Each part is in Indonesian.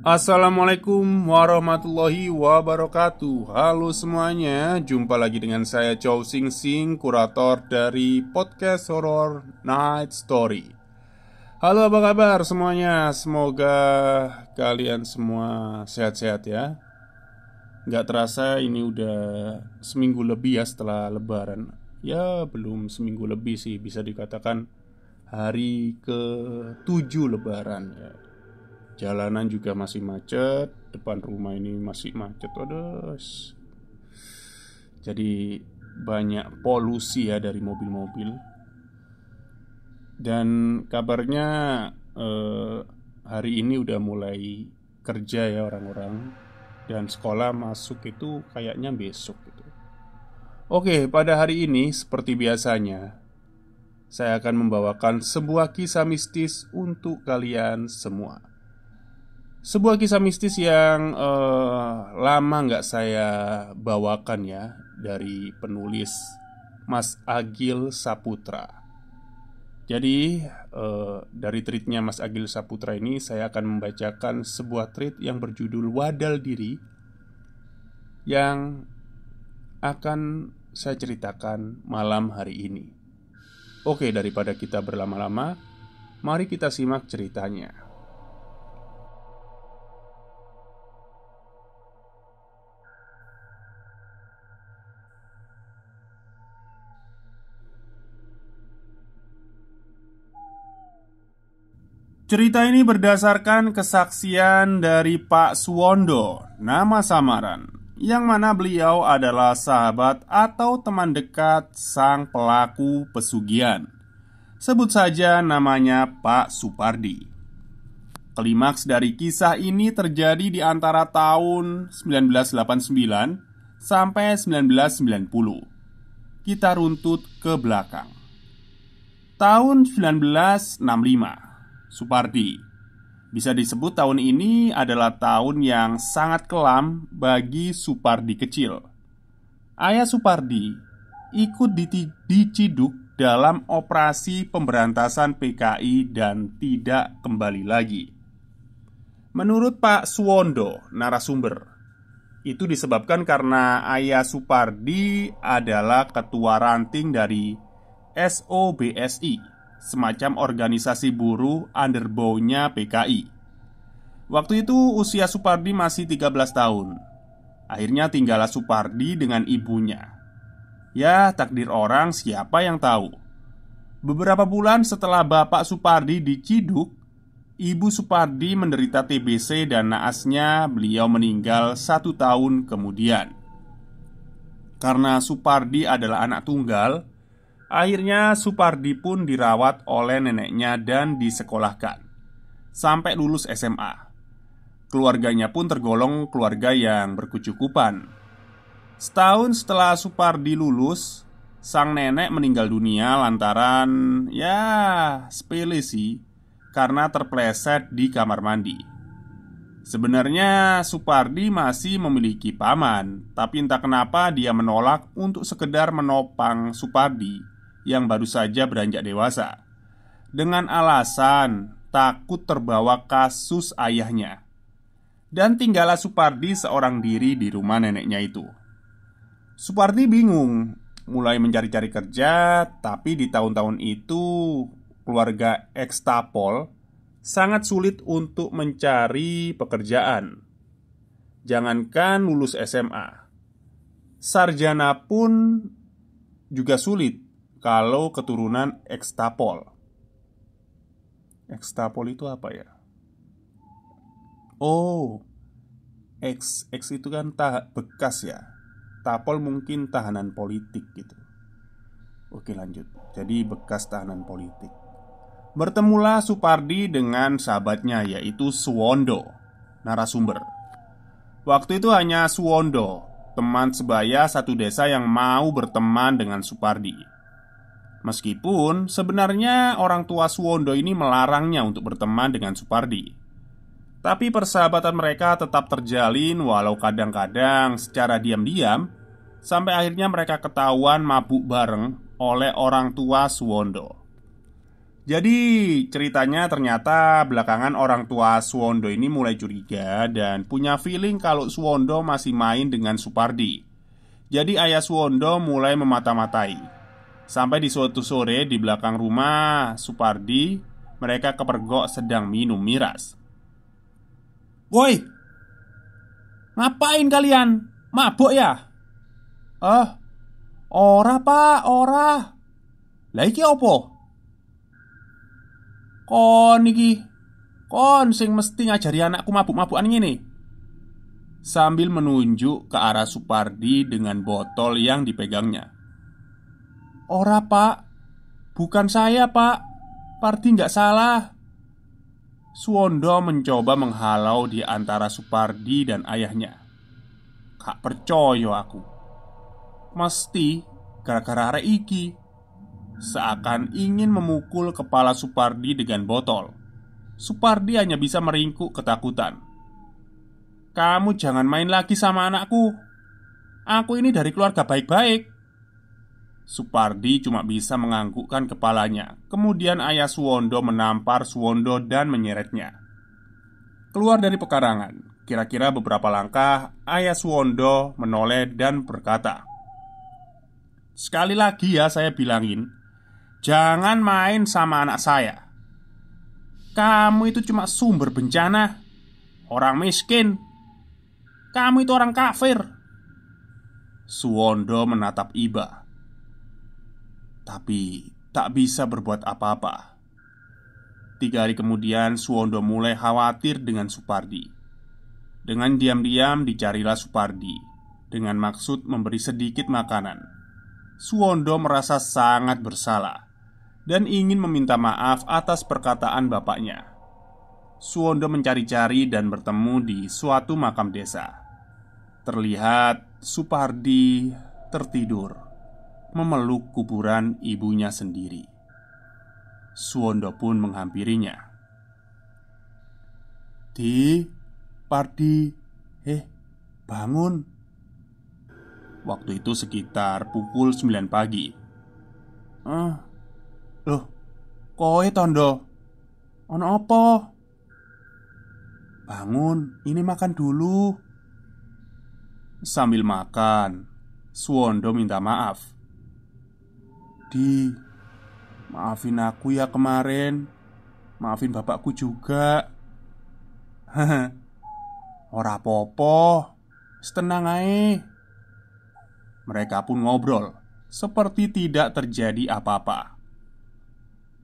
Assalamualaikum warahmatullahi wabarakatuh. Halo semuanya, jumpa lagi dengan saya Chow Sing Sing, kurator dari podcast Horror Night Story. Halo, apa kabar semuanya? Semoga kalian semua sehat-sehat ya. Nggak terasa ini udah seminggu lebih ya setelah lebaran. Ya belum seminggu lebih sih, bisa dikatakan hari ke-7 lebaran ya. Jalanan juga masih macet, depan rumah ini masih macet, aduh. Jadi banyak polusi ya dari mobil-mobil. Dan kabarnya eh, hari ini udah mulai kerja ya orang-orang. Dan sekolah masuk itu kayaknya besok gitu. Oke, pada hari ini seperti biasanya saya akan membawakan sebuah kisah mistis untuk kalian semua. Sebuah kisah mistis yang lama nggak saya bawakan ya, dari penulis Mas Agil Saputra. Jadi dari tweetnya Mas Agil Saputra ini saya akan membacakan sebuah tweet yang berjudul Wadal Diri, yang akan saya ceritakan malam hari ini. Oke, daripada kita berlama-lama, mari kita simak ceritanya. Cerita ini berdasarkan kesaksian dari Pak Suwondo, nama samaran, yang mana beliau adalah sahabat atau teman dekat sang pelaku pesugihan. Sebut saja namanya Pak Supardi. Klimaks dari kisah ini terjadi di antara tahun 1989 sampai 1990. Kita runtut ke belakang. Tahun 1965, Supardi. Bisa disebut tahun ini adalah tahun yang sangat kelam bagi Supardi kecil. Ayah Supardi ikut diciduk dalam operasi pemberantasan PKI dan tidak kembali lagi. Menurut Pak Suwondo, narasumber, itu disebabkan karena ayah Supardi adalah ketua ranting dari SOBSI, semacam organisasi buruh underbow-nya PKI. Waktu itu usia Supardi masih 13 tahun. Akhirnya tinggallah Supardi dengan ibunya. Ya, takdir orang siapa yang tahu. Beberapa bulan setelah bapak Supardi diciduk, ibu Supardi menderita TBC dan naasnya beliau meninggal 1 tahun kemudian. Karena Supardi adalah anak tunggal, akhirnya Supardi pun dirawat oleh neneknya dan disekolahkan sampai lulus SMA. Keluarganya pun tergolong keluarga yang berkecukupan. Setahun setelah Supardi lulus, sang nenek meninggal dunia lantaran ya sepele sih, karena terpleset di kamar mandi. Sebenarnya Supardi masih memiliki paman, tapi entah kenapa dia menolak untuk sekedar menopang Supardi yang baru saja beranjak dewasa, dengan alasan takut terbawa kasus ayahnya. Dan tinggallah Supardi seorang diri di rumah neneknya itu. Supardi bingung, mulai mencari-cari kerja, tapi di tahun-tahun itu keluarga ekstapol sangat sulit untuk mencari pekerjaan. Jangankan lulus SMA, sarjana pun juga sulit kalau keturunan ekstapol. Ekstapol itu apa ya? Oh, X itu kan bekas ya. Tapol mungkin tahanan politik gitu. Oke, lanjut. Jadi bekas tahanan politik. Bertemulah Supardi dengan sahabatnya, yaitu Suwondo, narasumber. Waktu itu hanya Suwondo, teman sebaya satu desa, yang mau berteman dengan Supardi. Meskipun sebenarnya orang tua Suwondo ini melarangnya untuk berteman dengan Supardi, tapi persahabatan mereka tetap terjalin walau kadang-kadang secara diam-diam, sampai akhirnya mereka ketahuan mabuk bareng oleh orang tua Suwondo. Jadi ceritanya ternyata belakangan orang tua Suwondo ini mulai curiga dan punya feeling kalau Suwondo masih main dengan Supardi. Jadi ayah Suwondo mulai memata-matai. Sampai di suatu sore di belakang rumah Supardi, mereka kepergok sedang minum miras. "Woi, ngapain kalian? Mabuk ya?" "Eh, ora pak, ora. Lah iki opo? Kon iki, kon sing mesti ngajari anakku mabuk-mabukan ngene." Sambil menunjuk ke arah Supardi dengan botol yang dipegangnya. "Ora pak, bukan saya pak. Pardi nggak salah." Suwondo mencoba menghalau di antara Supardi dan ayahnya. "Gak percaya aku. Mesti gara-gara arek iki." Seakan ingin memukul kepala Supardi dengan botol. Supardi hanya bisa meringkuk ketakutan. "Kamu jangan main lagi sama anakku. Aku ini dari keluarga baik-baik." Supardi cuma bisa menganggukkan kepalanya. Kemudian ayah Suwondo menampar Suwondo dan menyeretnya. Keluar dari pekarangan, kira-kira beberapa langkah, ayah Suwondo menoleh dan berkata, "Sekali lagi ya saya bilangin, jangan main sama anak saya. Kamu itu cuma sumber bencana. Orang miskin. Kamu itu orang kafir." Suwondo menatap Iba, tapi tak bisa berbuat apa-apa. 3 hari kemudian Suwondo mulai khawatir dengan Supardi. Dengan diam-diam dicarilah Supardi dengan maksud memberi sedikit makanan. Suwondo merasa sangat bersalah dan ingin meminta maaf atas perkataan bapaknya. Suwondo mencari-cari dan bertemu di suatu makam desa. Terlihat Supardi tertidur memeluk kuburan ibunya sendiri. Suwondo pun menghampirinya. Pardi, bangun." Waktu itu sekitar pukul 9 pagi. Loh, kowe tondo? Ono apa?" "Bangun, ini makan dulu." Sambil makan, Suwondo minta maaf. Maafin aku ya kemarin. Maafin bapakku juga." "Ora popo, tenang ae." Mereka pun ngobrol seperti tidak terjadi apa-apa.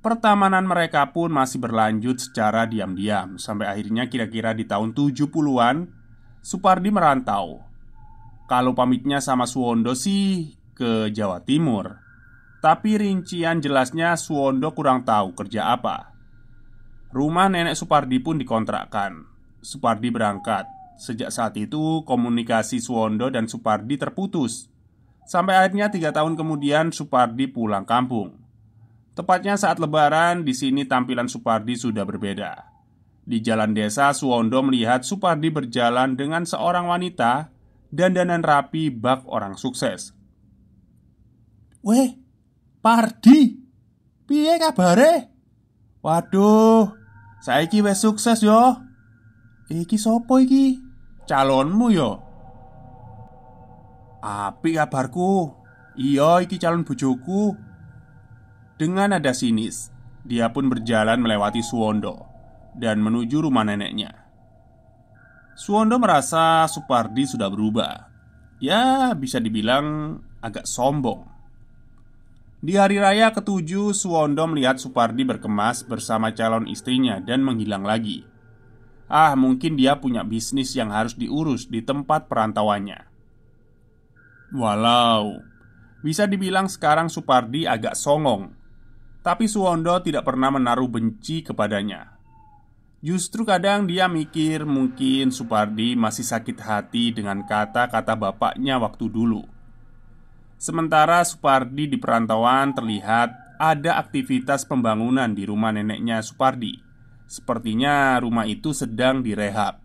Pertemanan mereka pun masih berlanjut secara diam-diam. Sampai akhirnya kira-kira di tahun 70-an Supardi merantau. Kalau pamitnya sama Suwondo sih ke Jawa Timur, tapi rincian jelasnya Suwondo kurang tahu kerja apa. Rumah nenek Supardi pun dikontrakkan. Supardi berangkat. Sejak saat itu komunikasi Suwondo dan Supardi terputus. Sampai akhirnya 3 tahun kemudian Supardi pulang kampung. Tepatnya saat lebaran, di sini tampilan Supardi sudah berbeda. Di jalan desa, Suwondo melihat Supardi berjalan dengan seorang wanita dandanan rapi bak orang sukses. "Weh, Pardi, piye kabare? Waduh, saiki wis sukses yo. Iki sopo iki? Calonmu yo?" "Apik kabarku. Iya, iki calon bojoku." Dengan nada sinis, dia pun berjalan melewati Suwondo dan menuju rumah neneknya. Suwondo merasa Supardi sudah berubah. Ya, bisa dibilang agak sombong. Di hari raya ke-7, Suwondo melihat Supardi berkemas bersama calon istrinya dan menghilang lagi. Mungkin dia punya bisnis yang harus diurus di tempat perantauannya. Walau bisa dibilang sekarang Supardi agak songong, tapi Suwondo tidak pernah menaruh benci kepadanya. Justru kadang dia mikir mungkin Supardi masih sakit hati dengan kata-kata bapaknya waktu dulu. Sementara Supardi di perantauan terlihat ada aktivitas pembangunan di rumah neneknya Supardi. Sepertinya rumah itu sedang direhab.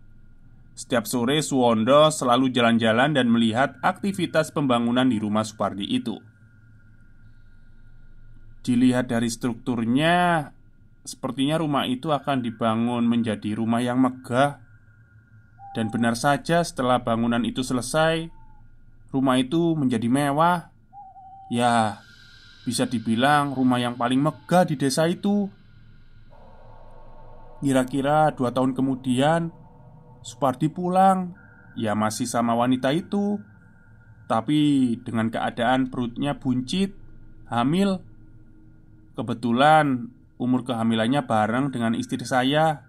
Setiap sore Suwondo selalu jalan-jalan dan melihat aktivitas pembangunan di rumah Supardi itu. Dilihat dari strukturnya, sepertinya rumah itu akan dibangun menjadi rumah yang megah. Dan benar saja setelah bangunan itu selesai, rumah itu menjadi mewah. Ya, bisa dibilang rumah yang paling megah di desa itu. Kira-kira 2 tahun kemudian Supardi pulang. Ya masih sama wanita itu, tapi dengan keadaan perutnya buncit, hamil. Kebetulan umur kehamilannya bareng dengan istri saya.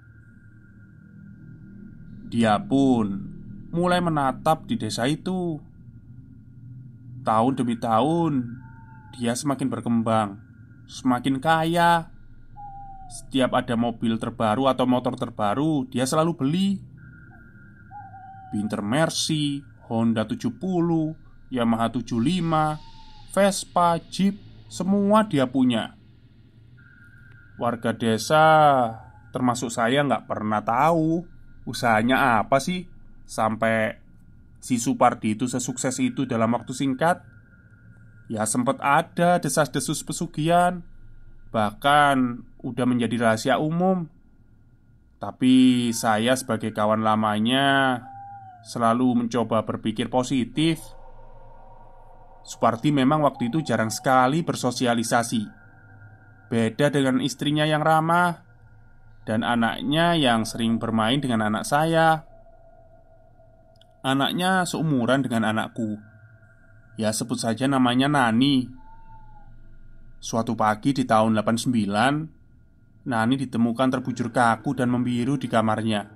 Dia pun mulai menatap di desa itu. Tahun demi tahun, dia semakin berkembang, semakin kaya. Setiap ada mobil terbaru atau motor terbaru, dia selalu beli. Binter Mercy, Honda 70, Yamaha 75, Vespa, Jeep, semua dia punya. Warga desa, termasuk saya, nggak pernah tahu usahanya apa sih sampai si Supardi itu sesukses itu dalam waktu singkat. Ya sempat ada desas-desus pesugihan, bahkan udah menjadi rahasia umum. Tapi saya sebagai kawan lamanya selalu mencoba berpikir positif. Supardi memang waktu itu jarang sekali bersosialisasi. Beda dengan istrinya yang ramah dan anaknya yang sering bermain dengan anak saya. Anaknya seumuran dengan anakku. Ya sebut saja namanya Nani. Suatu pagi di tahun 89, Nani ditemukan terbujur kaku dan membiru di kamarnya.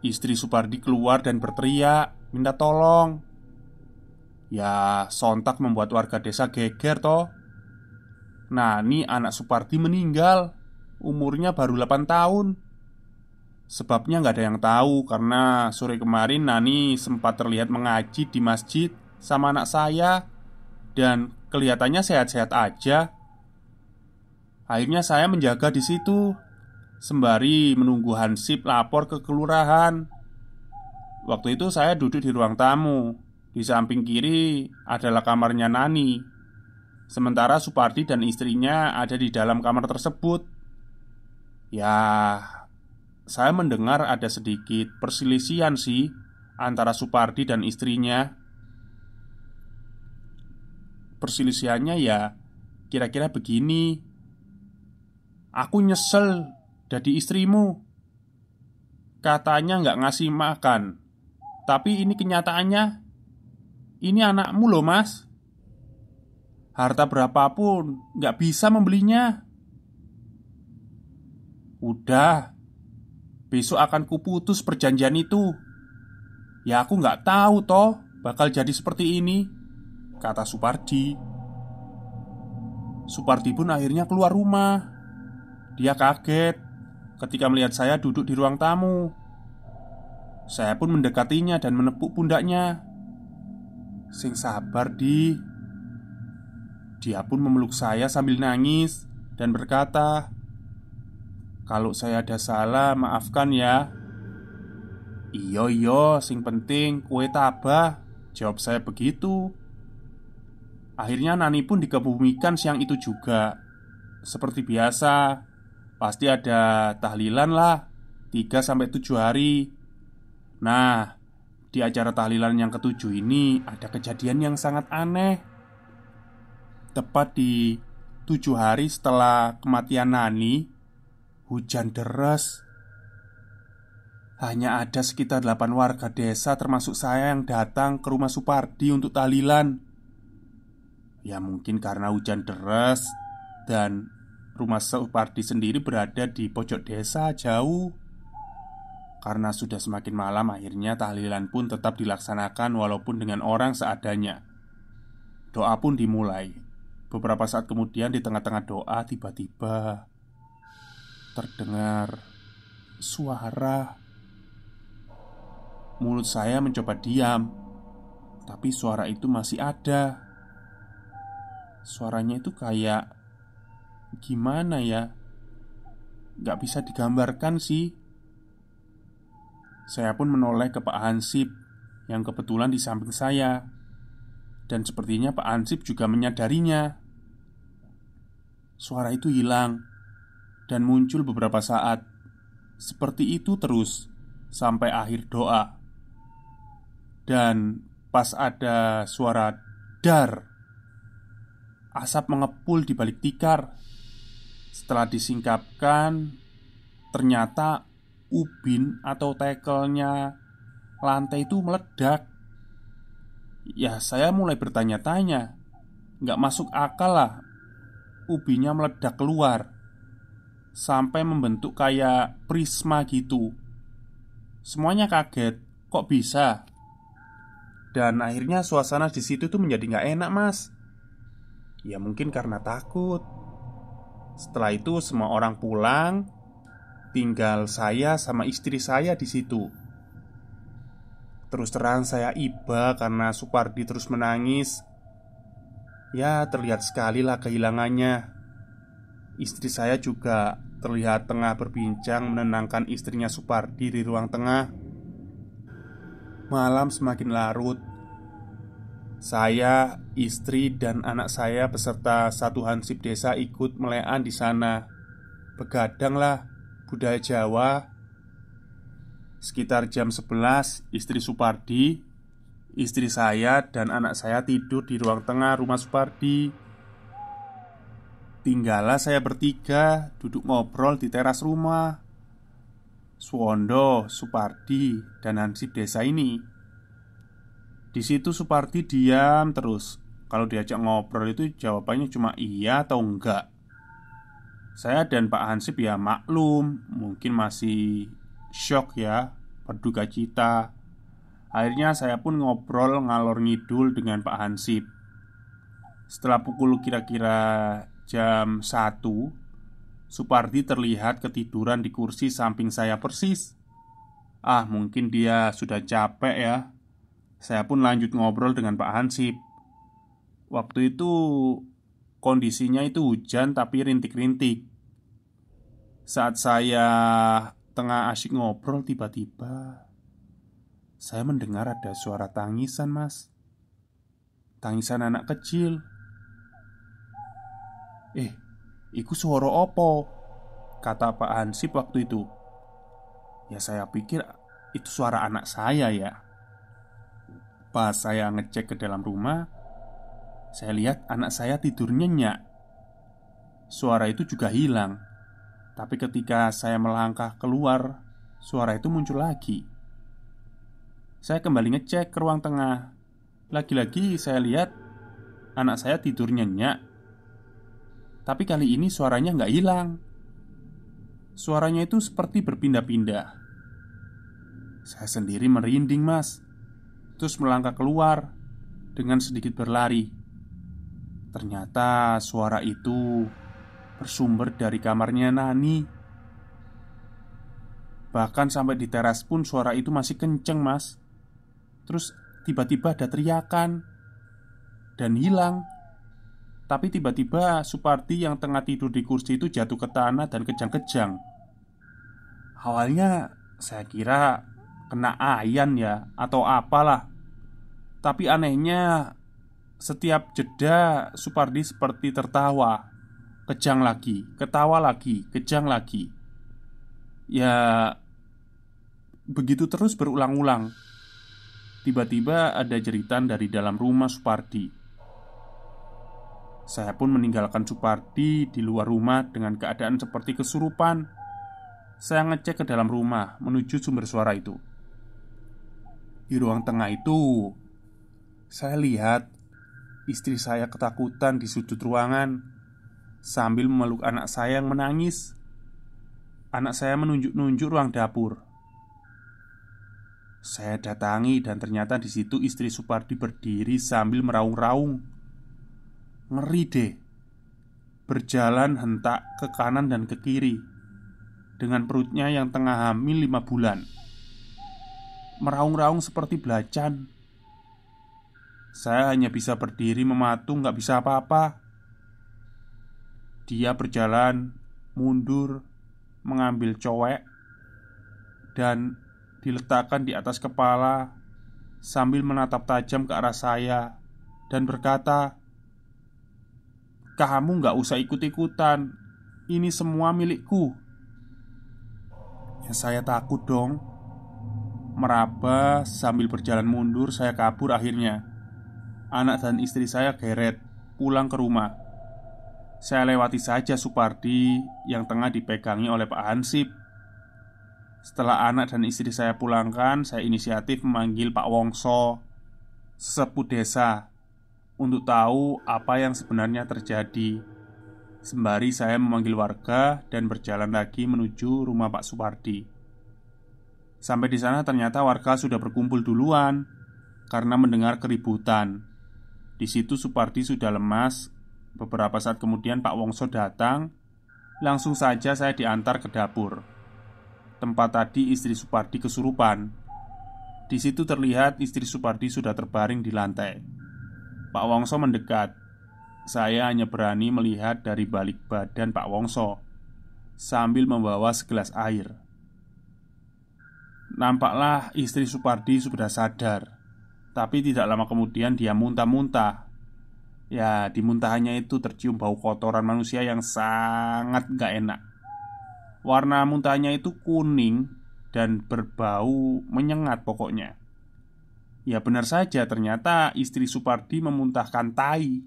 Istri Supardi keluar dan berteriak minta tolong. Ya sontak membuat warga desa geger toh. Nani anak Supardi meninggal. Umurnya baru 8 tahun. Sebabnya nggak ada yang tahu karena sore kemarin Nani sempat terlihat mengaji di masjid sama anak saya dan kelihatannya sehat-sehat aja. Akhirnya saya menjaga di situ sembari menunggu Hansip lapor ke kelurahan. Waktu itu saya duduk di ruang tamu. Di samping kiri adalah kamarnya Nani. Sementara Supardi dan istrinya ada di dalam kamar tersebut. Ya, saya mendengar ada sedikit perselisihan sih antara Supardi dan istrinya. Perselisihannya ya kira-kira begini. Aku nyesel jadi istrimu. Katanya nggak ngasih makan, tapi ini kenyataannya. Ini anakmu loh mas. Harta berapapun nggak bisa membelinya. Udah, besok akan kuputus perjanjian itu. Ya aku nggak tahu toh bakal jadi seperti ini, kata Supardi. Supardi pun akhirnya keluar rumah. Dia kaget ketika melihat saya duduk di ruang tamu. Saya pun mendekatinya dan menepuk pundaknya. Sing sabar di. Dia pun memeluk saya sambil nangis dan berkata, "Kalau saya ada salah maafkan ya." "Iyo iyo, sing penting kue tabah," jawab saya begitu. Akhirnya Nani pun dikebumikan siang itu juga. Seperti biasa, pasti ada tahlilan lah 3-7 hari. Nah, di acara tahlilan yang ketujuh ini ada kejadian yang sangat aneh. Tepat di 7 hari setelah kematian Nani, hujan deras. Hanya ada sekitar 8 warga desa termasuk saya yang datang ke rumah Supardi untuk tahlilan. Ya mungkin karena hujan deras dan rumah Supardi sendiri berada di pojok desa jauh. Karena sudah semakin malam, akhirnya tahlilan pun tetap dilaksanakan walaupun dengan orang seadanya. Doa pun dimulai. Beberapa saat kemudian di tengah-tengah doa tiba-tiba terdengar suara. Mulut saya mencoba diam, tapi suara itu masih ada. Suaranya itu kayak gimana ya, gak bisa digambarkan sih. Saya pun menoleh ke Pak Hansip yang kebetulan di samping saya. Dan sepertinya Pak Hansip juga menyadarinya. Suara itu hilang. dan muncul beberapa saat. Seperti itu terus sampai akhir doa. Dan pas ada suara dar, asap mengepul di balik tikar. Setelah disingkapkan, ternyata ubin atau tekelnya lantai itu meledak. Ya saya mulai bertanya-tanya, nggak masuk akal lah, ubinnya meledak keluar sampai membentuk kayak prisma gitu. Semuanya kaget, kok bisa? Dan akhirnya suasana di situ tuh menjadi nggak enak, Mas. Ya mungkin karena takut. Setelah itu semua orang pulang, tinggal saya sama istri saya di situ. Terus terang saya iba karena Supardi terus menangis. Ya terlihat sekali lah kehilangannya. Istri saya juga terlihat tengah berbincang menenangkan istrinya Supardi di ruang tengah. Malam semakin larut. Saya, istri, dan anak saya beserta satu hansip desa ikut melean di sana. Begadang lah, budaya Jawa. Sekitar jam 11, istri Supardi, istri saya, dan anak saya tidur di ruang tengah rumah Supardi. Tinggallah saya bertiga duduk ngobrol di teras rumah. Suwondo, Supardi, dan hansip desa ini. Di situ Supardi diam terus. Kalau diajak ngobrol itu jawabannya cuma iya atau enggak. Saya dan Pak Hansip ya maklum, mungkin masih shock ya, berduka cita. Akhirnya saya pun ngobrol ngalor ngidul dengan Pak Hansip. Setelah pukul kira-kira jam 1, Supardi terlihat ketiduran di kursi samping saya persis. Ah, mungkin dia sudah capek ya. Saya pun lanjut ngobrol dengan Pak Hansip. Waktu itu kondisinya itu hujan tapi rintik-rintik. Saat saya tengah asyik ngobrol, tiba-tiba saya mendengar ada suara tangisan, Mas. Tangisan anak kecil. Iku suara opo? Kata Pak Hansip waktu itu. Ya saya pikir itu suara anak saya ya. Pas saya ngecek ke dalam rumah, saya lihat anak saya tidur nyenyak. Suara itu juga hilang. Tapi ketika saya melangkah keluar, suara itu muncul lagi. Saya kembali ngecek ke ruang tengah. Lagi-lagi saya lihat anak saya tidur nyenyak. Tapi kali ini suaranya nggak hilang. Suaranya itu seperti berpindah-pindah. Saya sendiri merinding, Mas. Terus melangkah keluar dengan sedikit berlari. Ternyata suara itu bersumber dari kamarnya Nani. Bahkan sampai di teras pun suara itu masih kenceng, Mas. Terus tiba-tiba ada teriakan dan hilang. Tapi tiba-tiba Supardi yang tengah tidur di kursi itu jatuh ke tanah dan kejang-kejang. Awalnya saya kira kena ayan ya atau apalah. Tapi anehnya setiap jeda Supardi seperti tertawa. Kejang lagi, ketawa lagi, kejang lagi. Ya begitu terus berulang-ulang. Tiba-tiba ada jeritan dari dalam rumah Supardi. Saya pun meninggalkan Supardi di luar rumah dengan keadaan seperti kesurupan. Saya ngecek ke dalam rumah menuju sumber suara itu. Di ruang tengah itu, saya lihat istri saya ketakutan di sudut ruangan sambil memeluk anak saya yang menangis. Anak saya menunjuk-nunjuk ruang dapur. Saya datangi dan ternyata di situ istri Supardi berdiri sambil meraung-raung. Ngeri deh. Berjalan hentak ke kanan dan ke kiri dengan perutnya yang tengah hamil 5 bulan. Meraung-raung seperti belacan. Saya hanya bisa berdiri mematung, gak bisa apa-apa. Dia berjalan mundur, mengambil cowek dan diletakkan di atas kepala sambil menatap tajam ke arah saya dan berkata, "Kamu gak usah ikut-ikutan. Ini semua milikku." Ya saya takut dong. Meraba sambil berjalan mundur, saya kabur akhirnya. Anak dan istri saya geret pulang ke rumah. Saya lewati saja Supardi yang tengah dipegangi oleh Pak Hansip. Setelah anak dan istri saya pulangkan, saya inisiatif memanggil Pak Wongso, sesepuh desa, untuk tahu apa yang sebenarnya terjadi. Sembari saya memanggil warga dan berjalan lagi menuju rumah Pak Supardi. Sampai di sana ternyata warga sudah berkumpul duluan karena mendengar keributan. Di situ Supardi sudah lemas. Beberapa saat kemudian Pak Wongso datang. Langsung saja saya diantar ke dapur. Tempat tadi istri Supardi kesurupan. Di situ terlihat istri Supardi sudah terbaring di lantai. Pak Wongso mendekat. Saya hanya berani melihat dari balik badan Pak Wongso sambil membawa segelas air. Nampaklah istri Supardi sudah sadar. Tapi tidak lama kemudian dia muntah-muntah. Ya, di muntahannya itu tercium bau kotoran manusia yang sangat gak enak. Warna muntahnya itu kuning dan berbau menyengat pokoknya. Ya benar saja, ternyata istri Supardi memuntahkan tai.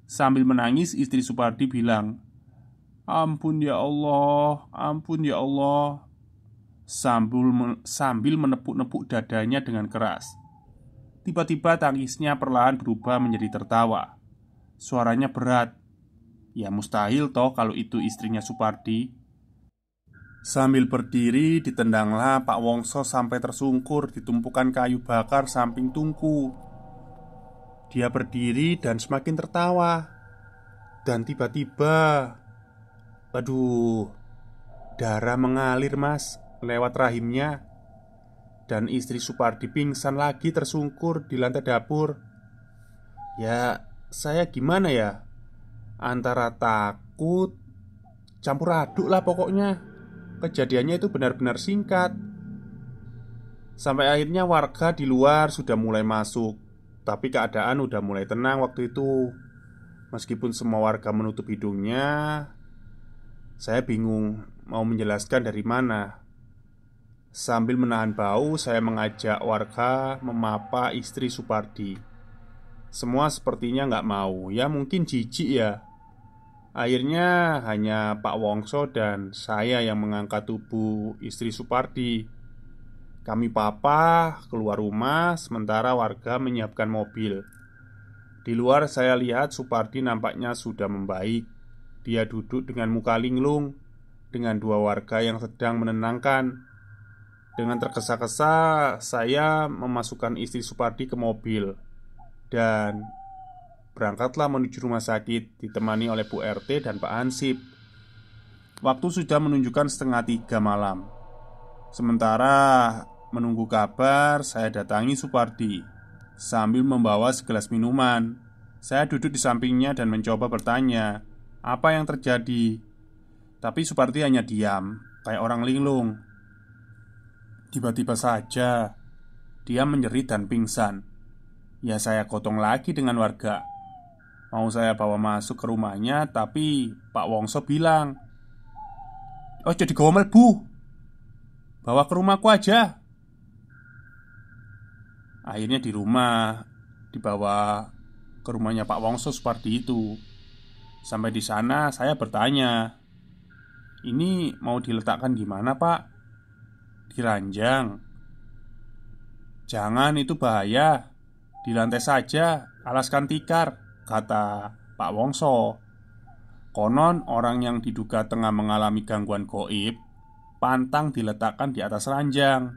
Sambil menangis istri Supardi bilang, "Ampun ya Allah, ampun ya Allah," sambil menepuk-nepuk dadanya dengan keras. Tiba-tiba tangisnya perlahan berubah menjadi tertawa. Suaranya berat. Ya mustahil toh kalau itu istrinya Supardi. Sambil berdiri ditendanglah Pak Wongso sampai tersungkur di tumpukan kayu bakar samping tungku. Dia berdiri dan semakin tertawa. Dan tiba-tiba, aduh, darah mengalir mas lewat rahimnya. Dan istri Supardi pingsan lagi tersungkur di lantai dapur. Ya, saya gimana ya? Antara takut, campur aduk lah pokoknya. Kejadiannya itu benar-benar singkat. Sampai akhirnya warga di luar sudah mulai masuk. Tapi keadaan udah mulai tenang waktu itu. Meskipun semua warga menutup hidungnya, saya bingung mau menjelaskan dari mana. Sambil menahan bau, saya mengajak warga memapa istri Supardi. Semua sepertinya nggak mau. Ya mungkin jijik ya. Akhirnya hanya Pak Wongso dan saya yang mengangkat tubuh istri Supardi. Kami papa keluar rumah, sementara warga menyiapkan mobil. Di luar saya lihat Supardi nampaknya sudah membaik. Dia duduk dengan muka linglung, dengan dua warga yang sedang menenangkan. Dengan tergesa-gesa, saya memasukkan istri Supardi ke mobil dan berangkatlah menuju rumah sakit, ditemani oleh Bu RT dan Pak Hansip. Waktu sudah menunjukkan 2:30 malam. Sementara menunggu kabar, saya datangi Supardi sambil membawa segelas minuman. Saya duduk di sampingnya dan mencoba bertanya, apa yang terjadi? Tapi Supardi hanya diam, kayak orang linglung. Tiba-tiba saja dia menjerit dan pingsan. Ya saya gotong lagi dengan warga. Mau saya bawa masuk ke rumahnya, tapi Pak Wongso bilang, "Oh jadi gomel bu, bawa ke rumahku aja." Akhirnya di rumah dibawa ke rumahnya Pak Wongso seperti itu. Sampai di sana saya bertanya, "Ini mau diletakkan di mana pak?" "Di ranjang." "Jangan, itu bahaya. Di lantai saja, alaskan tikar," kata Pak Wongso. Konon orang yang diduga tengah mengalami gangguan goib pantang diletakkan di atas ranjang.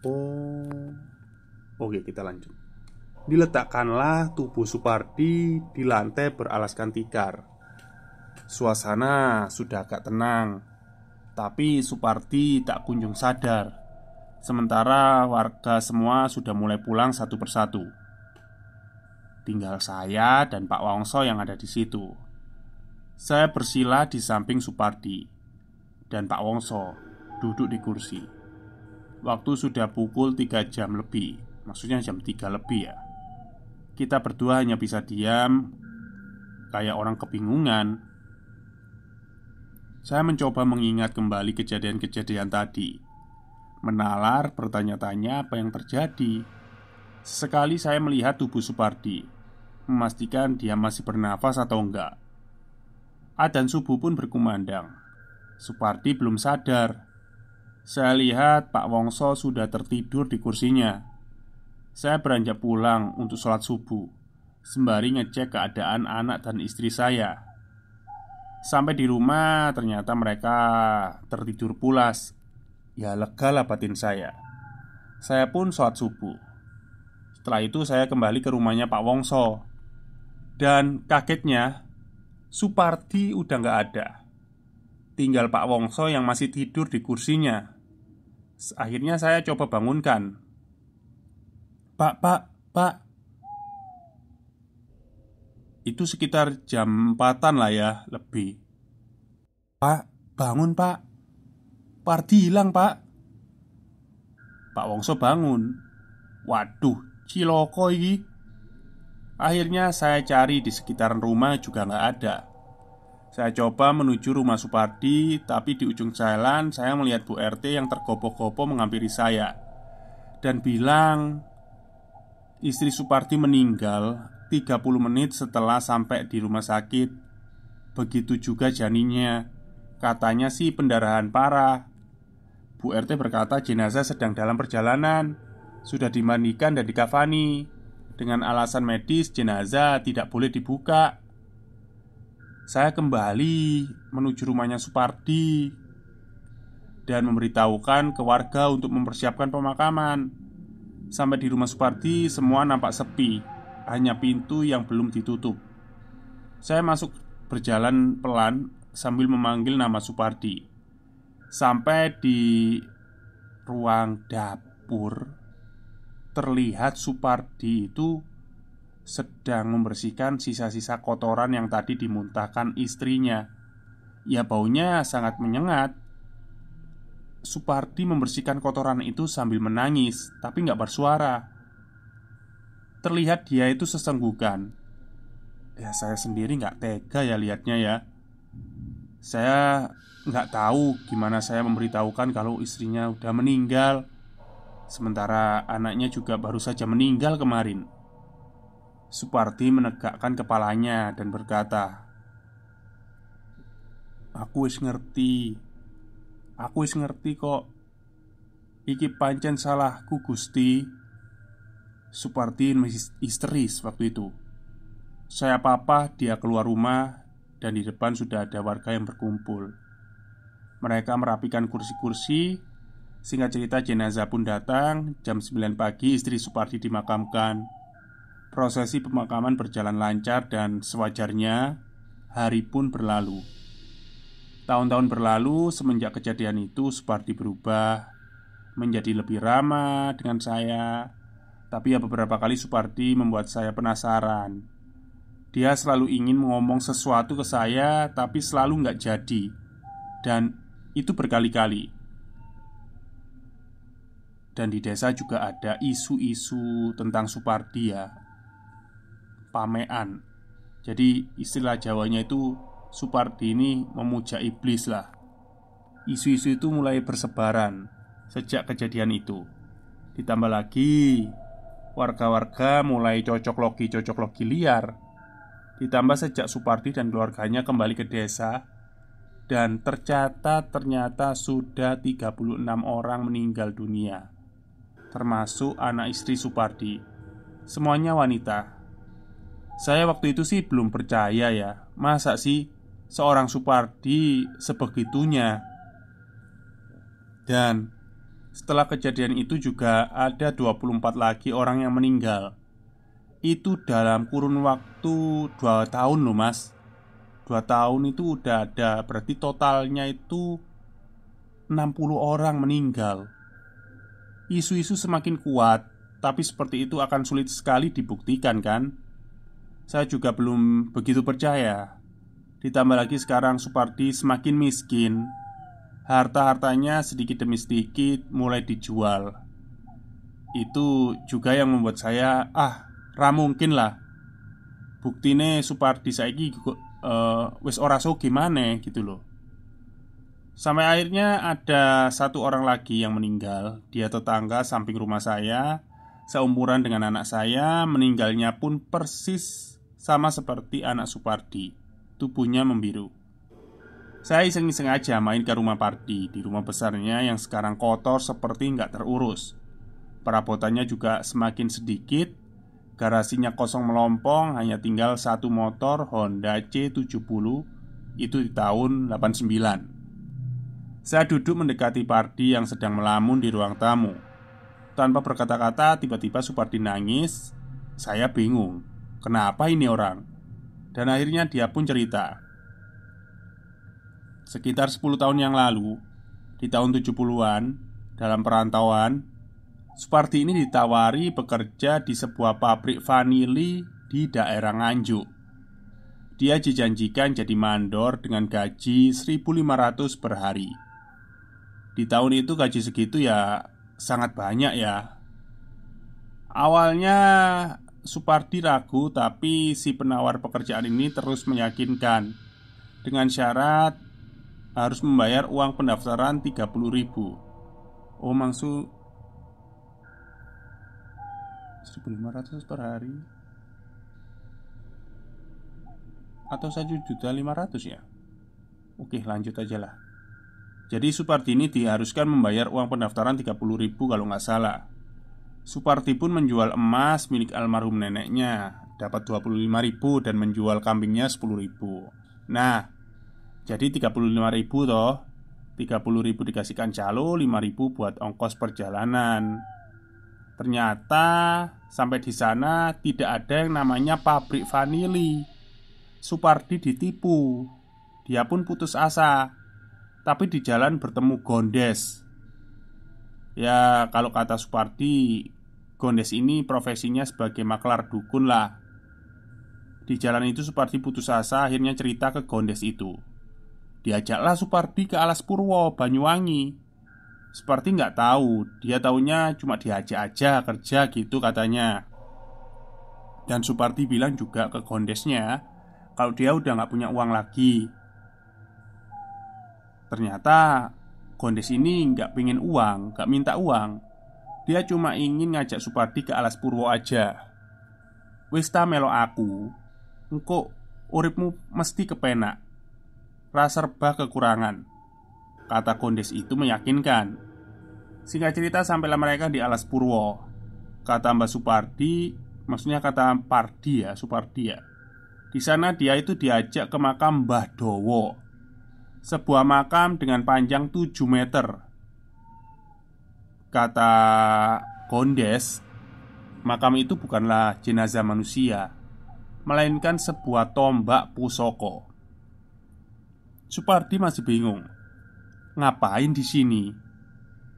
Oh, oke kita lanjut. Diletakkanlah tubuh Supardi di lantai beralaskan tikar. Suasana sudah agak tenang, tapi Supardi tak kunjung sadar. Sementara warga semua sudah mulai pulang satu persatu. Tinggal saya dan Pak Wongso yang ada di situ. Saya bersila di samping Supardi dan Pak Wongso duduk di kursi. Waktu sudah pukul 3 jam lebih. Maksudnya jam 3 lebih ya. Kita berdua hanya bisa diam kayak orang kebingungan. Saya mencoba mengingat kembali kejadian-kejadian tadi, menalar bertanya-tanya apa yang terjadi. Sesekali saya melihat tubuh Supardi, memastikan dia masih bernafas atau enggak. Adzan subuh pun berkumandang. Supardi belum sadar. Saya lihat Pak Wongso sudah tertidur di kursinya. Saya beranjak pulang untuk sholat subuh, sembari ngecek keadaan anak dan istri saya. Sampai di rumah ternyata mereka tertidur pulas. Ya lega lah batin saya. Saya pun sholat subuh. Setelah itu saya kembali ke rumahnya Pak Wongso. Dan kagetnya, Supardi udah gak ada. Tinggal Pak Wongso yang masih tidur di kursinya. Akhirnya saya coba bangunkan. Pak. Itu sekitar jam 4-an lah ya, lebih. Pak, bangun pak. Pardi hilang pak. Pak Wongso bangun. Waduh, ciloko iki. Akhirnya saya cari di sekitaran rumah juga nggak ada. Saya coba menuju rumah Supardi, tapi di ujung jalan saya melihat Bu RT yang tergopoh-gopoh menghampiri saya dan bilang istri Supardi meninggal 30 menit setelah sampai di rumah sakit. Begitu juga janinnya. Katanya sih pendarahan parah. Bu RT berkata jenazah sedang dalam perjalanan, sudah dimandikan dan dikafani. Dengan alasan medis jenazah tidak boleh dibuka. Saya kembali menuju rumahnya Supardi dan memberitahukan ke warga untuk mempersiapkan pemakaman. Sampai di rumah Supardi semua nampak sepi, hanya pintu yang belum ditutup. Saya masuk berjalan pelan sambil memanggil nama Supardi. Sampai di ruang dapur, terlihat Supardi itu sedang membersihkan sisa-sisa kotoran yang tadi dimuntahkan istrinya. Ya baunya sangat menyengat. Supardi membersihkan kotoran itu sambil menangis, tapi nggak bersuara. Terlihat dia itu sesenggukan. Ya saya sendiri nggak tega ya lihatnya ya. Saya nggak tahu gimana saya memberitahukan kalau istrinya udah meninggal, sementara anaknya juga baru saja meninggal kemarin. Supardi menegakkan kepalanya dan berkata, Aku wis ngerti kok. Iki pancen salahku Gusti." Supardi histeris waktu itu. Saya papa dia keluar rumah dan di depan sudah ada warga yang berkumpul. Mereka merapikan kursi-kursi. Singkat cerita jenazah pun datang. Jam 9 pagi istri Supardi dimakamkan. Prosesi pemakaman berjalan lancar dan sewajarnya. Hari pun berlalu. Tahun-tahun berlalu. Semenjak kejadian itu Supardi berubah menjadi lebih ramah dengan saya. Tapi ya beberapa kali Supardi membuat saya penasaran. Dia selalu ingin ngomong sesuatu ke saya, tapi selalu nggak jadi. Dan itu berkali-kali. Dan di desa juga ada isu-isu tentang Supardi ya, pamean. Jadi istilah Jawanya itu Supardi ini memuja iblis lah. Isu-isu itu mulai bersebaran sejak kejadian itu. Ditambah lagi warga-warga mulai cocok logi liar. Ditambah sejak Supardi dan keluarganya kembali ke desa. Dan ternyata sudah 36 orang meninggal dunia, termasuk anak istri Supardi. Semuanya wanita. Saya waktu itu sih belum percaya ya. Masa sih seorang Supardi sebegitunya. Dan setelah kejadian itu juga ada 24 lagi orang yang meninggal. Itu dalam kurun waktu 2 tahun loh mas. 2 tahun itu udah ada. Berarti totalnya itu 60 orang meninggal. Isu-isu semakin kuat. Tapi seperti itu akan sulit sekali dibuktikan kan. Saya juga belum begitu percaya. Ditambah lagi sekarang Supardi semakin miskin. Harta-hartanya sedikit demi sedikit mulai dijual. Itu juga yang membuat saya ra mungkin lah. Buktine Supardi saiki wis ora sugih maneh gitu loh. Sampai akhirnya ada satu orang lagi yang meninggal. Dia tetangga samping rumah saya, seumuran dengan anak saya. Meninggalnya pun persis sama seperti anak Supardi. Tubuhnya membiru. Saya iseng-iseng aja main ke rumah Pardi. Di rumah besarnya yang sekarang kotor seperti nggak terurus. Perabotannya juga semakin sedikit. Garasinya kosong melompong. Hanya tinggal satu motor Honda C70. Itu di tahun 89. Saya duduk mendekati Pardi yang sedang melamun di ruang tamu. Tanpa berkata-kata, tiba-tiba Supardi nangis. Saya bingung, kenapa ini orang? Dan akhirnya dia pun cerita. Sekitar 10 tahun yang lalu, di tahun 70-an, dalam perantauan, Supardi ini ditawari bekerja di sebuah pabrik vanili di daerah Nganjuk. Dia dijanjikan jadi mandor dengan gaji 1.500 per hari. Di tahun itu gaji segitu ya sangat banyak ya. Awalnya Supardi ragu, tapi si penawar pekerjaan ini terus meyakinkan dengan syarat harus membayar uang pendaftaran 30.000. Oh, maksud 1.500 per hari atau 1.500.000 ya? Oke, lanjut aja lah. Jadi Supardi ini diharuskan membayar uang pendaftaran 30.000 kalau nggak salah. Supardi pun menjual emas milik almarhum neneknya, dapat 25.000 dan menjual kambingnya 10.000. Nah, jadi 35.000 toh. 30.000 dikasihkan calo, 5.000 buat ongkos perjalanan. Ternyata sampai di sana tidak ada yang namanya pabrik vanili. Supardi ditipu. Dia pun putus asa. Tapi di jalan bertemu Gondes. Ya, kalau kata Supardi, Gondes ini profesinya sebagai maklar dukun lah. Di jalan itu Supardi putus asa, akhirnya cerita ke Gondes itu. Diajaklah Supardi ke Alas Purwo, Banyuwangi. Supardi nggak tahu, dia taunya cuma diajak aja kerja gitu katanya. Dan Supardi bilang juga ke Gondesnya kalau dia udah nggak punya uang lagi. Ternyata Gondes ini nggak pengen uang, nggak minta uang. Dia cuma ingin ngajak Supardi ke Alas Purwo aja. Wis ta melo aku, engko uripmu mesti kepenak, ra serba kekurangan, kata Gondes itu meyakinkan. Singkat cerita sampailah mereka di Alas Purwo. Kata Mbak Supardi, maksudnya kata Pardi ya, Supardi ya. Di sana dia itu diajak ke makam Mbah Dowo, sebuah makam dengan panjang 7 meter. Kata Gondes, makam itu bukanlah jenazah manusia, melainkan sebuah tombak pusoko. Supardi masih bingung, ngapain di sini?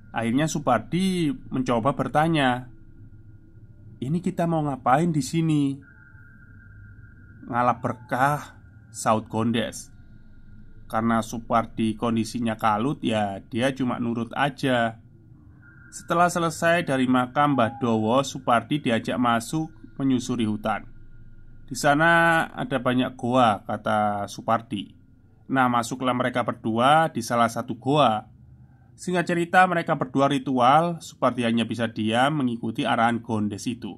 Akhirnya Supardi mencoba bertanya, ini kita mau ngapain di sini? Ngalap berkah, saut Gondes. Karena Supardi kondisinya kalut ya dia cuma nurut aja. Setelah selesai dari makam Mbah Dowo, Supardi diajak masuk menyusuri hutan. Di sana ada banyak goa, kata Supardi. Nah, masuklah mereka berdua di salah satu goa. Singkat cerita mereka berdua ritual. Supardi hanya bisa diam mengikuti arahan Gondes itu.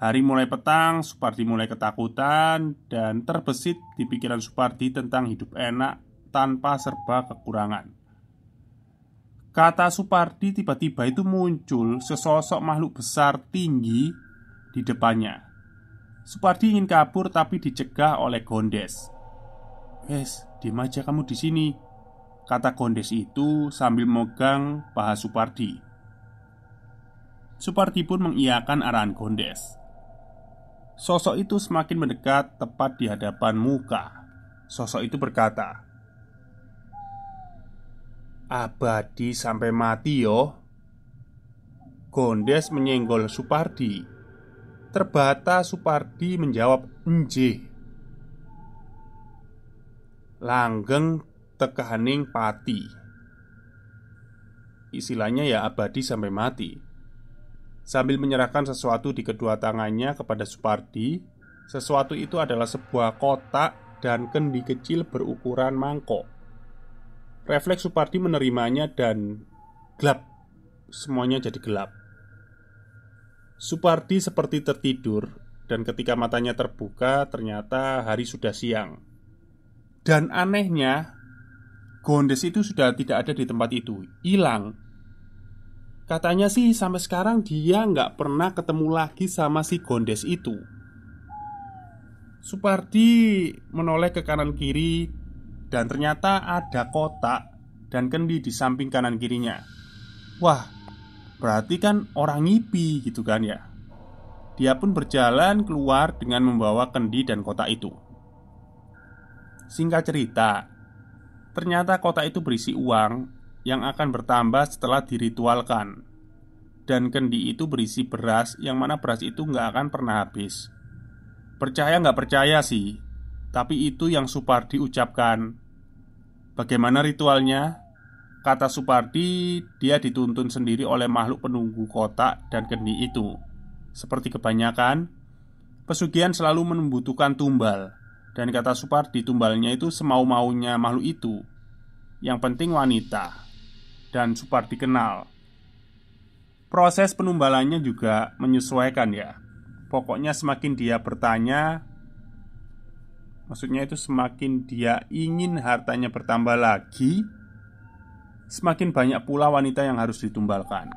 Hari mulai petang, Supardi mulai ketakutan dan terbesit di pikiran Supardi tentang hidup enak tanpa serba kekurangan. Kata Supardi, tiba-tiba itu muncul sesosok makhluk besar tinggi di depannya. Supardi ingin kabur tapi dicegah oleh Gondes. Diam aja kamu di sini, kata Gondes itu sambil memegang paha Supardi. Supardi pun mengiyakan arahan Gondes. Sosok itu semakin mendekat tepat di hadapan muka. Sosok itu berkata, abadi sampai mati yo. Gondes menyenggol Supardi. Terbata Supardi menjawab enjih. Langgeng tekaning pati. Istilahnya ya abadi sampai mati. Sambil menyerahkan sesuatu di kedua tangannya kepada Supardi. Sesuatu itu adalah sebuah kotak dan kendi kecil berukuran mangkok. Refleks Supardi menerimanya dan gelap. Semuanya jadi gelap. Supardi seperti tertidur, dan ketika matanya terbuka ternyata hari sudah siang. Dan anehnya, Gondes itu sudah tidak ada di tempat itu, hilang. Katanya sih sampai sekarang dia nggak pernah ketemu lagi sama si Gondes itu. Supardi menoleh ke kanan kiri, dan ternyata ada kotak dan kendi di samping kanan kirinya. Wah, berarti kan orang ngipi gitu kan ya. Dia pun berjalan keluar dengan membawa kendi dan kotak itu. Singkat cerita, ternyata kotak itu berisi uang yang akan bertambah setelah diritualkan. Dan kendi itu berisi beras, yang mana beras itu nggak akan pernah habis. Percaya nggak percaya sih, tapi itu yang Supardi ucapkan. Bagaimana ritualnya? Kata Supardi, dia dituntun sendiri oleh makhluk penunggu kotak dan kendi itu. Seperti kebanyakan, pesugihan selalu membutuhkan tumbal. Dan kata Supardi, tumbalnya itu semau-maunya makhluk itu. Yang penting wanita. Dan Supardi kenal. Proses penumbalannya juga menyesuaikan ya. Pokoknya semakin dia bertanya, maksudnya itu semakin dia ingin hartanya bertambah lagi, semakin banyak pula wanita yang harus ditumbalkan.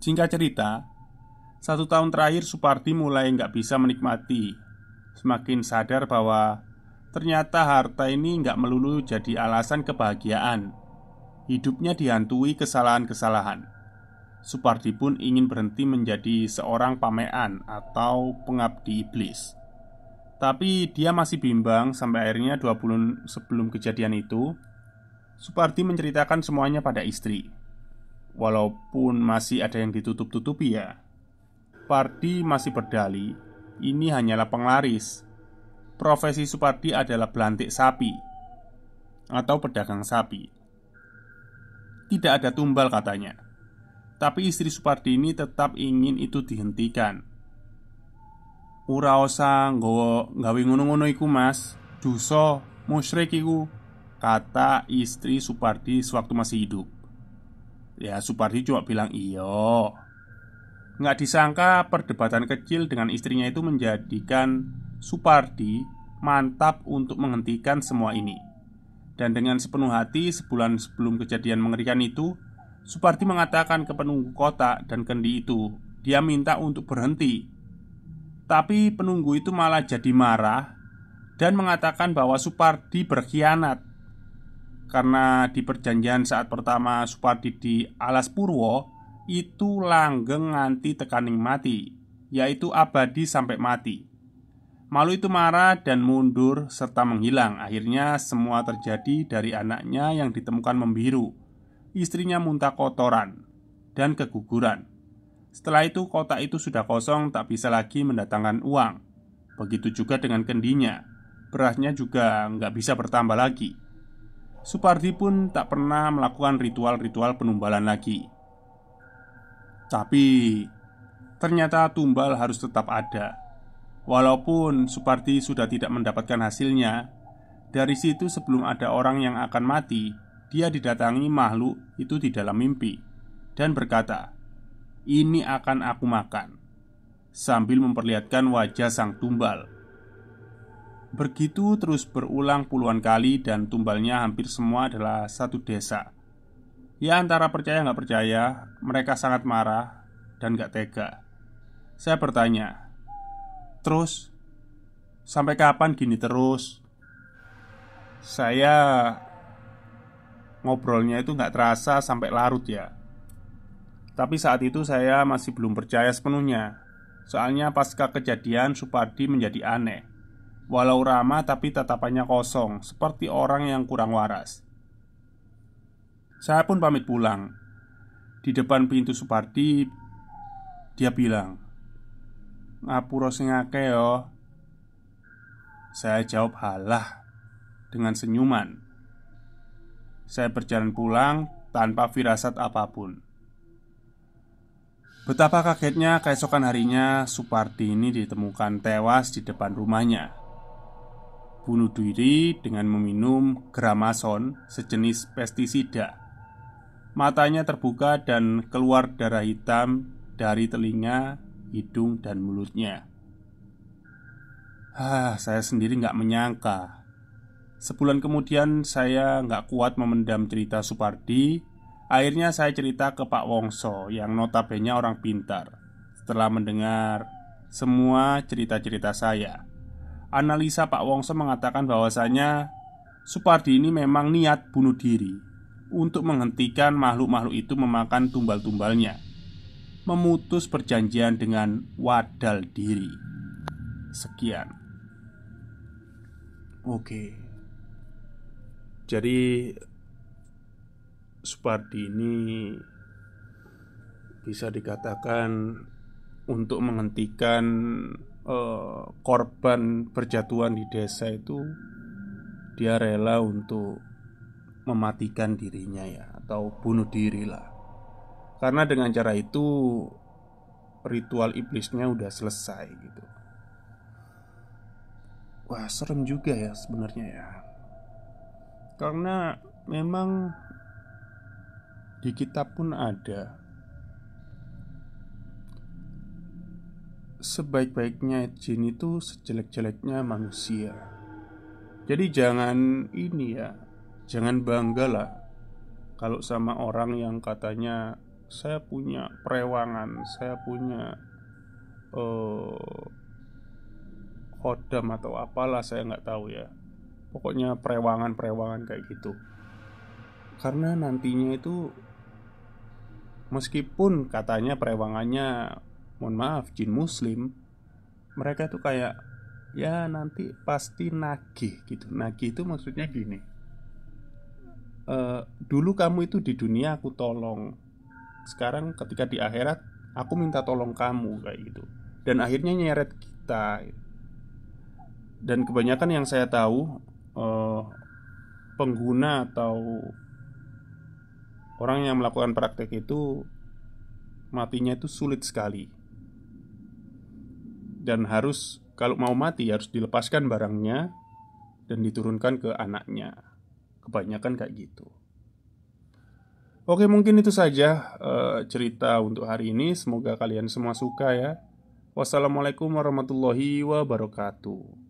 Singkat cerita, 1 tahun terakhir Supardi mulai nggak bisa menikmati. Semakin sadar bahwa ternyata harta ini nggak melulu jadi alasan kebahagiaan. Hidupnya dihantui kesalahan-kesalahan. Supardi pun ingin berhenti menjadi seorang pamean atau pengabdi iblis. Tapi dia masih bimbang sampai akhirnya 2 bulan sebelum kejadian itu, Supardi menceritakan semuanya pada istri. Walaupun masih ada yang ditutup-tutupi ya. Supardi masih berdalih, ini hanyalah penglaris. Profesi Supardi adalah belantik sapi atau pedagang sapi. Tidak ada tumbal katanya. Tapi istri Supardi ini tetap ingin itu dihentikan. Ora usah nggawe ngono-ngono iku mas, dosa, musyrik iku, kata istri Supardi sewaktu masih hidup. Ya Supardi cuma bilang iyo. Nggak disangka perdebatan kecil dengan istrinya itu menjadikan Supardi mantap untuk menghentikan semua ini. Dan dengan sepenuh hati sebulan sebelum kejadian mengerikan itu, Supardi mengatakan ke penunggu kotak dan kendi itu, dia minta untuk berhenti. Tapi penunggu itu malah jadi marah dan mengatakan bahwa Supardi berkhianat. Karena di perjanjian saat pertama Supardi di Alas Purwo, itu langgeng nganti tekaning mati, yaitu abadi sampai mati. Malu itu marah dan mundur serta menghilang. Akhirnya semua terjadi dari anaknya yang ditemukan membiru. Istrinya muntah kotoran dan keguguran. Setelah itu kotak itu sudah kosong, tak bisa lagi mendatangkan uang. Begitu juga dengan kendinya. Berasnya juga nggak bisa bertambah lagi. Supardi pun tak pernah melakukan ritual-ritual penumbalan lagi. Tapi ternyata tumbal harus tetap ada. Walaupun Supardi sudah tidak mendapatkan hasilnya, dari situ sebelum ada orang yang akan mati, dia didatangi makhluk itu di dalam mimpi dan berkata, "Ini akan aku makan," sambil memperlihatkan wajah sang tumbal. Begitu terus berulang puluhan kali dan tumbalnya hampir semua adalah satu desa. Ya antara percaya nggak percaya, mereka sangat marah dan nggak tega. Saya bertanya, "Terus? Sampai kapan gini terus?" Saya ngobrolnya itu nggak terasa sampai larut ya. Tapi saat itu saya masih belum percaya sepenuhnya. Soalnya pasca kejadian Supardi menjadi aneh. Walau ramah tapi tatapannya kosong, seperti orang yang kurang waras. Saya pun pamit pulang. Di depan pintu Supardi, dia bilang, "Ngapura sing akeh yo." Saya jawab halah dengan senyuman. Saya berjalan pulang tanpa firasat apapun. Betapa kagetnya keesokan harinya Supardi ini ditemukan tewas di depan rumahnya. bunuh diri dengan meminum gramason, sejenis pestisida. Matanya terbuka dan keluar darah hitam dari telinga, hidung, dan mulutnya. Saya sendiri nggak menyangka. Sebulan kemudian saya nggak kuat memendam cerita Supardi. Akhirnya saya cerita ke Pak Wongso yang notabene orang pintar. Setelah mendengar semua cerita-cerita saya, analisa Pak Wongso mengatakan bahwasanya Supardi ini memang niat bunuh diri untuk menghentikan makhluk-makhluk itu memakan tumbal-tumbalnya, memutus perjanjian dengan wadal diri. Sekian. Oke. Jadi Supardi ini bisa dikatakan untuk menghentikan korban berjatuhan di desa itu, dia rela untuk mematikan dirinya ya, atau bunuh diri lah. Karena dengan cara itu ritual iblisnya udah selesai gitu. Wah, serem juga ya sebenarnya ya. Karena memang di kitab pun ada, sebaik-baiknya jin itu sejelek-jeleknya manusia. Jadi jangan ini ya, jangan bangga lah kalau sama orang yang katanya saya punya perewangan, saya punya khodam atau apalah, saya nggak tahu ya. Pokoknya perewangan-perewangan kayak gitu. Karena nantinya itu, meskipun katanya perewangannya, mohon maaf, jin muslim, mereka tuh kayak ya nanti pasti nagih gitu. Nagih itu maksudnya gini, dulu kamu itu di dunia aku tolong, sekarang ketika di akhirat aku minta tolong kamu, kayak gitu. Dan akhirnya nyeret kita. Dan kebanyakan yang saya tahu, pengguna atau orang yang melakukan praktek itu matinya itu sulit sekali. Dan harus, kalau mau mati harus dilepaskan barangnya dan diturunkan ke anaknya. Kebanyakan kayak gitu. Oke, mungkin itu saja cerita untuk hari ini. Semoga kalian semua suka ya. Wassalamualaikum warahmatullahi wabarakatuh.